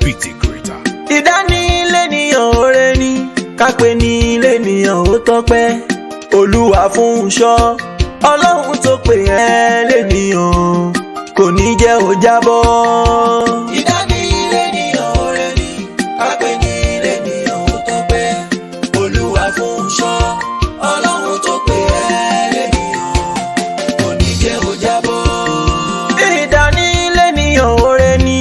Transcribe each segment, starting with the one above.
Pity Creator. Ìdánilẹ́nìyàn oore ni kápẹ́ ní lẹ́nìyàn ó tọ́pẹ́. Olúwa fún ṣọ́ Ọlọ́run tó pè ẹ́ lẹ́nìyàn kò ní jẹ́ ó jábọ́. Ìdánilẹ́nìyàn oore ni kápẹ́ ní lẹ́nìyàn ó tọ́pẹ́. Olúwa fún ṣọ́ Ọlọ́run tó pè ẹ́ lẹ́nìyàn kò ní jẹ́ ó jábọ́. Ìdánilẹ́nìyàn oore ni.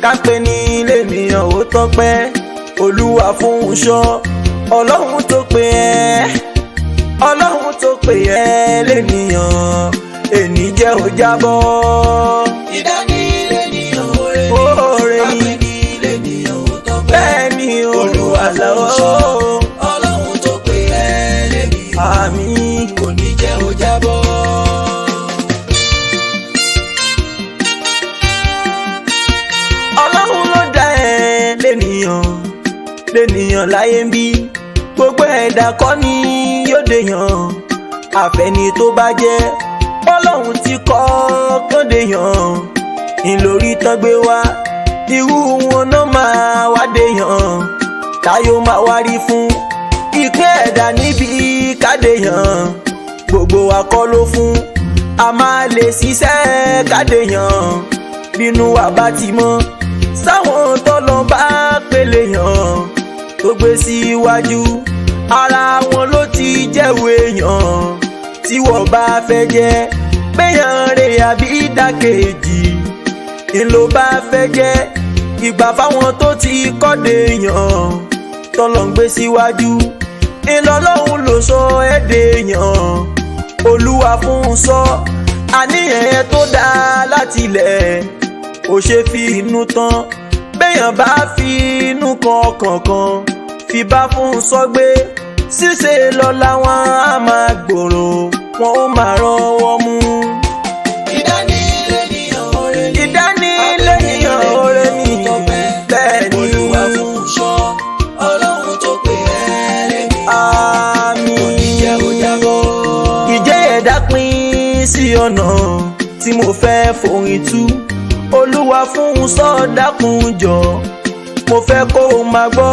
Kápẹ́ ní lẹ́nìyàn ó tọ́pẹ́. Olúwa fún ṣọ́ Ọlọ́run tó pè ẹ́. Ọlọ́run tó pè ẹ́ lẹ́nìyàn èní jẹ́ ó jábọ́. Ìdánilẹ́nìyàn oore ni kápẹ́ ní lẹ́nìyàn ó tọ́pẹ́. Bẹ́ẹ̀ ni Olúwa lọ́wọ́ Ọlọ́run tó pè ẹ́ lẹ́nìyàn àmín kò ní jẹ́ ó jábọ́. Lẹ́nìyàn láyé ń bí gbogbo ẹ̀dá kọ́ ni yóò dèyàn. Àfẹ́ni tó bá jẹ́ Ọlọ́run ti kọ́ kán dèyàn. Ìlórí tán gbé wá irú wọn náà máa wá dèyàn. Táyọ̀ máa wárí fún ìpín ẹ̀dá níbi kádèyàn. Gbogbo wa kọ́ ló fún a máa lè ṣiṣẹ́ kádèyàn. Bínú wa bá ti mọ́ sáwọn tọ́lọ́ bá pèlè yàn tó gbé síwájú ara wọn ló ti jẹ́wọ́ èèyàn. Tí wọ́n bá fẹ́ jẹ́ péyàn rẹ̀ àbí ìdàkejì ńlọ bá fẹ́ jẹ́ ìgbà fáwọn tó ti kọ́dé yàn tọ́lọ́ ń gbé síwájú ńlọlọ́hún ló sọ ẹ́dẹ̀ yàn. Olúwa fún sọ àníyàn ẹ tó dáa látilẹ̀ ó ṣe fi inú tán. Béèyàn bá fi inú kan kankan fi bá fún sọgbé ṣíṣe lọ làwọn á máa gbòòrò wọn ó máa rọwọ́ mú. Ìdánilẹ́nìyàn oore ni Ìdánilẹ́nìyàn oore ni bẹ́ẹ̀ ni Olúwa fún ṣọ́ Ọlọ́run tó pè ẹ́ lẹ́nìyàn àmín kò ní jẹ́ ó jábọ́. Ìjẹ́ ẹ̀dá pín sí ọ̀nà tí mo fẹ́ forin tú. Olúwa fún sọ́dákun jọ mo fẹ́ kó o máa gbọ́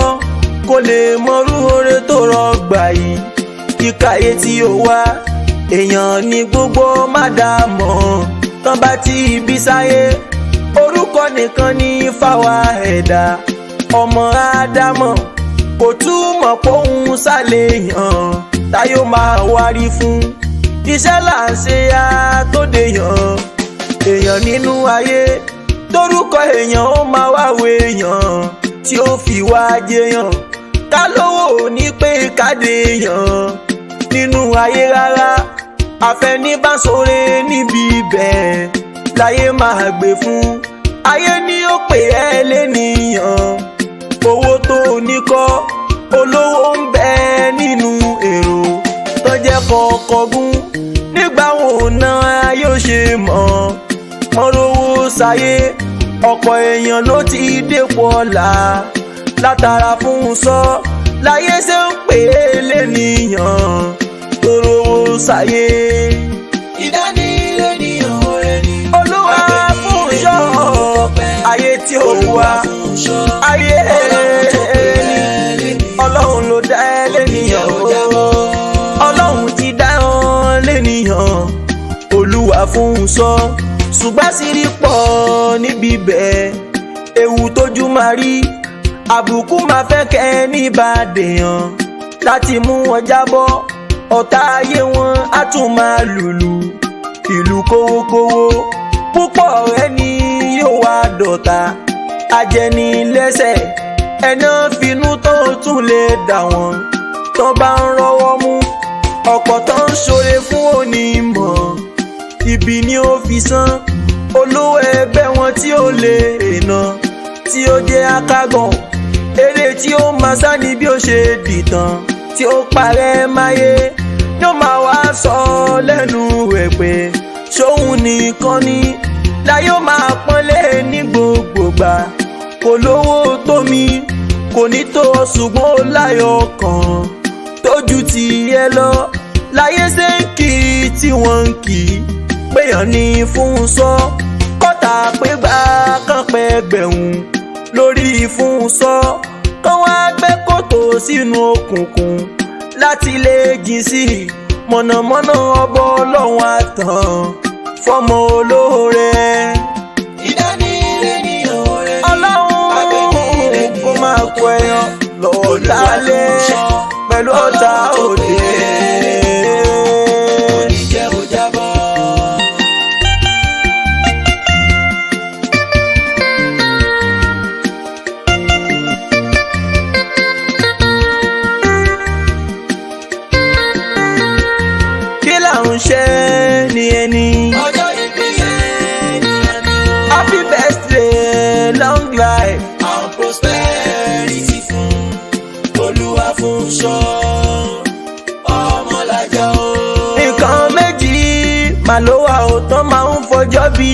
kó lè mọrú oore tó rọgbà yìí. Kíkàyé tí ó wá èèyàn ní gbogbo má dá mọ̀ tán bá ti bí sáyé. Orúkọ nìkan ní fáwa ẹ̀dá ọmọ Ádámọ̀ kò túmọ̀ póun ṣàlèyàn táyọ̀ máa wárí fún. Iṣẹ́ là ń ṣe àtòdèyàn èèyàn nínú ayé torúkọ èèyàn ó máa wáwo èèyàn tí ó fi wá jẹyàn. Ká lówó ní pé káde èèyàn nínú ayé rárá. Àfẹ́ní bá sóre níbi ibẹ̀ láyé máa gbé fún. Ayé ni ó pè ẹ́ lẹ́nìyàn. Owó tó ní kọ́ olówó ń bẹ nínú èrò tó jẹ́ kọ̀ọ̀kọ̀gún. Nígbà wo náà yóò ṣe mọ̀ mọ́rówó sáyé. Ọ̀pọ̀ èèyàn ló ti dépò ọ̀la látara fún sọ láyé ṣe ń pè é lẹ́nìyàn tó rówó sáyé. Ìdánilẹ́nìyàn oore ni Olúwa fún ṣọ́ ayé tí ó wá ayé Ọlọ́run ló dá ẹ lẹ́nìyàn Ọlọ́run ti dá ọ lẹ́nìyàn. Olúwa fún sọ ṣùgbọ́n sírí pọ̀ níbi bẹ́ẹ̀ ewu tójú máa rí àbùkù máa fẹ́ kẹ́ ní ìbàdàn láti mú wọn jábọ́. Ọ̀tá ayé wọn á tún máa lùlù ìlú kówókówó púpọ̀ ẹni yóò wá dọ̀tá ajẹni lẹ́sẹ̀ ẹ̀nà finú tó tún lè dà wọ́n tó bá ń rọ́wọ́ mú. Ọ̀pọ̀ tó ń ṣoore fún onímọ̀ ibi ni ó fi san. Olówó ẹgbẹ́ wọn tí ó lè ná tí ó jẹ́ akágàn eré tí ó máa sá ní bí ó ṣe dìtàn tí ó parẹ́ máyé yóò máa wá sọ lẹ́nu rẹ̀ pé ṣóhun nìkan ni láyé ó máa pọ́nlé ní gbogbo gbà. Kò lówó tó mi kò ní tó ṣùgbọ́n ó láyọ̀ kan tójú ti yẹ lọ láyé ṣe ń kì í tí wọ́n ń kì í péyàn ní fún sọ kọ́tà pé gbà kán pẹ́ gbẹ̀hùn lórí fún sọ kán wá gbẹ́ kòtò sínú òkùnkùn láti lè jìn sí mọ̀nàmọ́ná ọbọ̀ ọlọ́run àtàn fọmọ olóore. ìdánilé ní ọ̀rẹ́ mi ọlọ́run kó máa kọ ẹyọ lọ́wọ́ lálẹ́ pẹ̀lú ọ̀tá òde. oníjẹ́ ó jábọ́. kí là ń ṣe ní ẹni. ọjọ́ ìbí ẹni àná. happy birthday long life. and prosperity fún Olúwa fún ṣọ́ Ọmọlájà o. nǹkan méjì màá ló wà ó tán máa ń fọjọ́ bí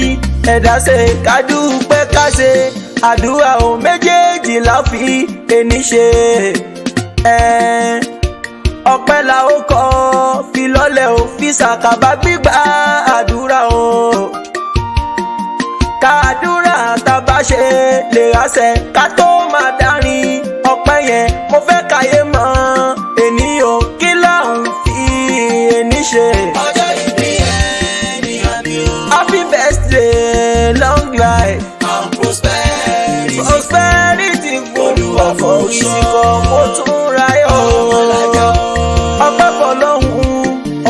ẹ̀dá ṣe kádùpẹ́ ká ṣe àdúrà ó méjèèjì la fi ẹni ṣe. ọpẹ́ la ó kọ́ fi lọ́lẹ̀ ó fi ṣàkàbà gbígbà àdúrà ó. kàdúrà tá a bá ṣe lè ráṣẹ ká tó máa dárin ọpẹ́ yẹn mo fẹ́ káyé mọ̀ ènìyàn kí là ń fi ẹni ṣe. ọjọ́ ìbí ẹni àná. happy birthday long life and prosperity prosperity Olúwa fún ìsìnkọ́ mo tún ráyọ̀. Ọmọlájà o. ọpẹ́ fọ́lọ́run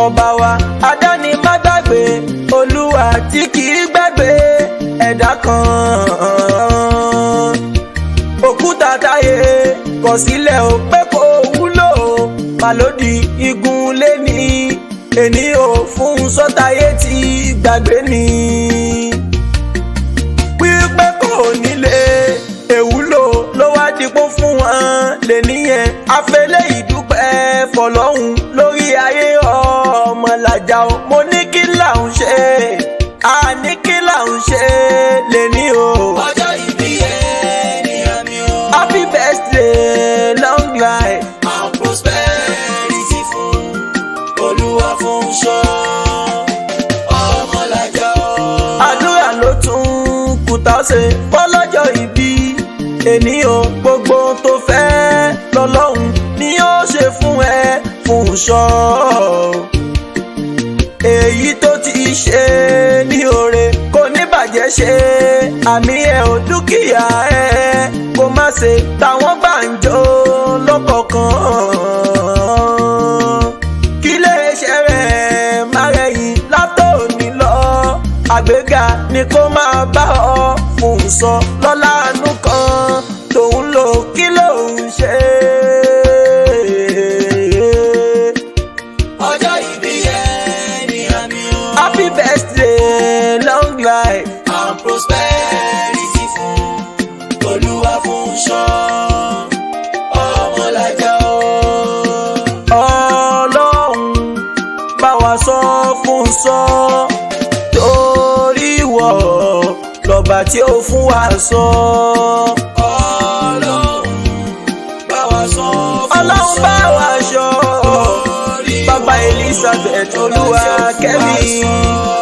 ọba wa adáni má gbàgbé Olúwa tí kì í gbàgbé ẹ̀dá kan. òkúta táyé kọ̀ sílẹ̀ ó pé kó wúlò màlódì igun lé ní èní ò fún sọ́tayé tí gbàgbé ni. pípẹ́ kò nílé èwúlò ló wá dìpọ́ fún wọn lè níyẹn afẹ́lẹ́ ìdúpẹ́ fọlọ́hún lórí ayé Ọmọlájà o. mo ní kí là ń ṣe àní kí là ń ṣe lè ní o. ọjọ́ ìbí ẹni àná. happy birthday long life. and prosperity fún Olúwa fún ṣọ́ Ọmọlájà o. àdúrà ló tún kùtà ṣe fọlọ́jọ́ ìbí ènìyàn gbogbo tó fẹ́ lọ́lọ́run ni yóò ṣe fún ẹ fún ṣọ́. èyí tó ti ṣe ní oore kò ní bàjẹ́ ṣe àmì ẹ̀ ò dúkìá ẹ kó má ṣe táwọn gbàǹjo lọ́kọ̀ọ̀kan. kí lè ṣe rẹ̀ má rẹ̀yìn látòní lọ àgbéga ni kó máa bá ọ fún sọ lọ́lá àánú kan tòun lò kí ló ń ṣe. ọjọ́ ìbí ẹni àná. happy birthday long life. and prosperity fún Olúwa fún ṣọ́ Ọmọlájà o. ọlọ́run bá wa sọ fún sọ torí wọ lọ́ba tí ó fún wa sọ. Ọlọ́run bá wa sọ fún ọlọ́run ṣọ́. bá wa ṣọ́ bàbá Elizabeth Olúwakẹ́mi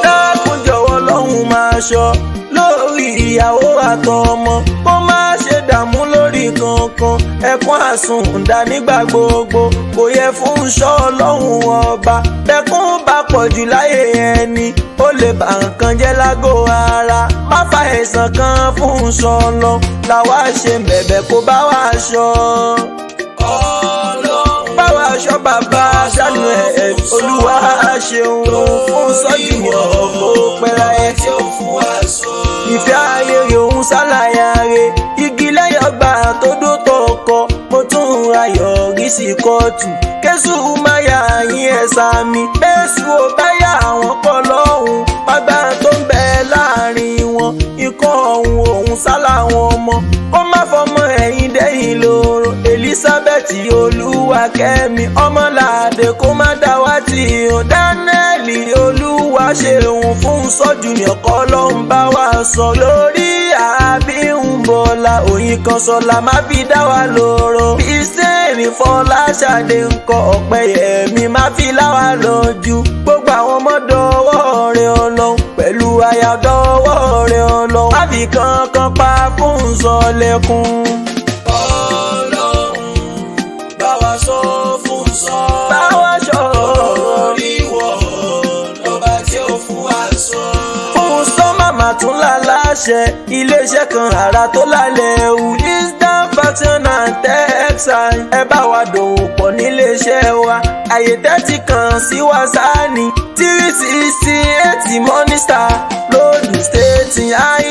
dákun jọ̀wọ́ lọ́hùn máa ṣọ́ lórí ìyàwó àtọmọ kó má ṣe dààmú lórí kankan ẹkún àsùndà nígbà gbogbo kò yẹ fún ṣọ́ ọlọ́run ọba tẹkún bá pọ̀ jù láyé ẹni ó lè bà nǹkan jẹ́ lágò ara má fa ẹ̀sán kan fún ṣọ́ lọ làwa ṣe bẹ̀bẹ̀ kó bá wa ṣọ́. Ọlọ́run báwa ṣọ́ bàbá ṣàánú ẹ̀ Olúwa ṣeun fún sọ́jú ọ̀pọ̀ pẹ́ra ẹ̀ tí ó fún wa sọ. ìfẹ́ ayé òun ṣàlàyé rẹ̀ igi lẹ́yìn ọgbà tó dó tọkọ mo tún ayọ̀ rí sí kóòtù késù má yà yín ẹ̀sà mi bẹ́ẹ̀sù ò bá yà àwọn kọ́ lọ́hùn pàgbà tó ń bẹ láàrin wọn ikọ̀ ọ̀hún òun sálà wọn ọmọ ó má fọmọ ẹ̀yìn dẹ́yìn lóró Elizabeth Olúwakẹ́mi Ọmọládé kó má dàwátì o Dánẹ́ẹ̀lì Olúwaṣeun fún sọ́jú yànkọ́ ló ń bá wa sọ lórí Àbímbọ́lá Oyin kan sọlá má fi dá wa lóró Bísẹ́ẹ̀nì Fọláṣadé ńkọ́ Ọ̀pẹ́yẹmí má fi lá wa lójú gbogbo àwọn ọmọdé ọwọ́ rẹ̀ Ọlọ́run pẹ̀lú ayàdọ́wọ́ rẹ̀ ọlọ́run àbí kankan pa fún sọ lẹ́kùn. Ọlọ́run bá wa sọ fún sọ. bá wa sọ orí wọ lọ́ba tí ó fún wa sọ. fún sọ màmá tún láláṣẹ iléeṣẹ́ kan àrà tó lálẹ́ Wisdom Fashion and Textile. ẹ bá wa dòwò pọ̀ níléeṣẹ́ wa àyè 30 kan sí Wàsáàní 368 Morning Star lóòdù State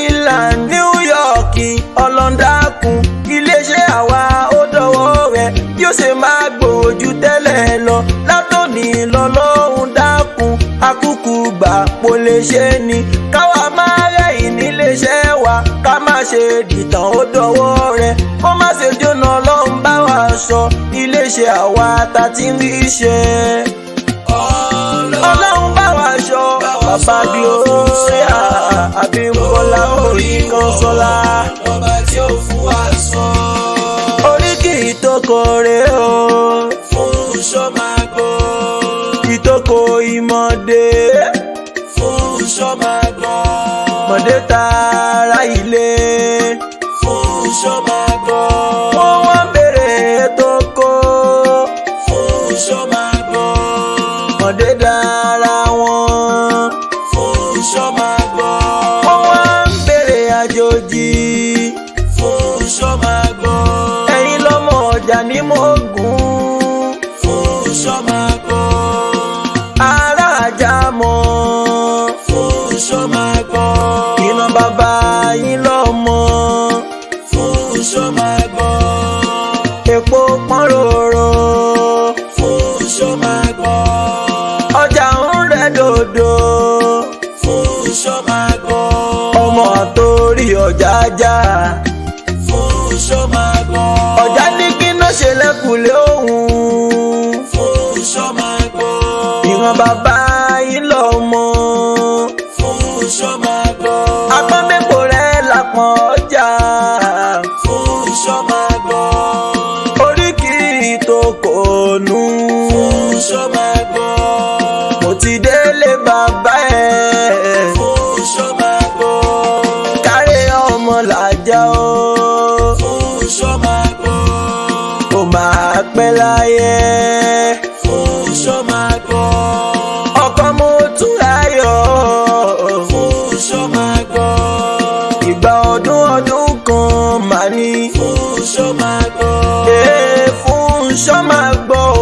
Island New York ọlọ́ndàkùn. iléeṣẹ́ àwa ó dọ̀wọ́ rẹ̀ bí ó ṣe máa gbòòjú tẹ́lẹ̀ lọ látòní lọ́lọ́run dákun akúkú gbà pò lè ṣe ni káwa máa rẹ̀yìn níléeṣẹ́ wa ká má ṣe dìtàn ó dọ̀wọ́ rẹ̀ kó má ṣe jóná ọlọ́run bá wa sọ iléeṣẹ́ àwa ta ti ń rí ṣe. ọlọ́run bá wa sọ bàbá bí ó yà Abímbọ́lá orí kan sọ́lá. lọ́ba tí ó fún wa sọ. oríkì ìtòkò rẹ̀ o fún sọ máa gbọ́. ìtòkò ìmọ̀dé fún sọ máa gbọ́. mọ̀dé tààrà ilé fún sọ máa gbọ́. wọ́n wá bèrè ìtòkò fún sọ máa gbọ́. mọ̀dé dára wọn fún sọ máa gbọ́. wọ́n wá bèrè àjòjì fún sọ máa gbọ́. ẹ̀yin lọ́mọ ọjà ní mọ́gùn fún sọ máa gbọ́. ará ajá mọ́ fún sọ máa gbọ́. iná bàbá yín lọ́mọ fún sọ máa gbọ́. epo pọ́n ròrò fún sọ máa gbọ́. ọjà ń rẹ̀ dòdò fún sọ máa gbọ́. ọmọ àtòrí ọjà já fún sọ máa gbọ́. ọjà ní kí ná ṣe lẹ́kùlé òun fún sọ máa gbọ́. ìran bàbá yín lọ́mọ fún sọ máa gbọ́. apọ́nbẹ́pọ̀ rẹ̀ làpọ̀n ọjà fún sọ máa gbọ́. oríkì ìtòkò nù fún sọ máa gbọ́. mo ti délé bàbá ẹ̀ fún sọ máa gbọ́. kárẹ̀ ọmọ làjà o fún sọ máa gbọ́. ó máa pẹ́ láyé fún sọ máa gbọ́. ọkọ mo tún láyọ̀ fún sọ máa gbọ́. ìgbà ọdún kan mà ní fún sọ máa gbọ́. fún sọ máa gbọ́ o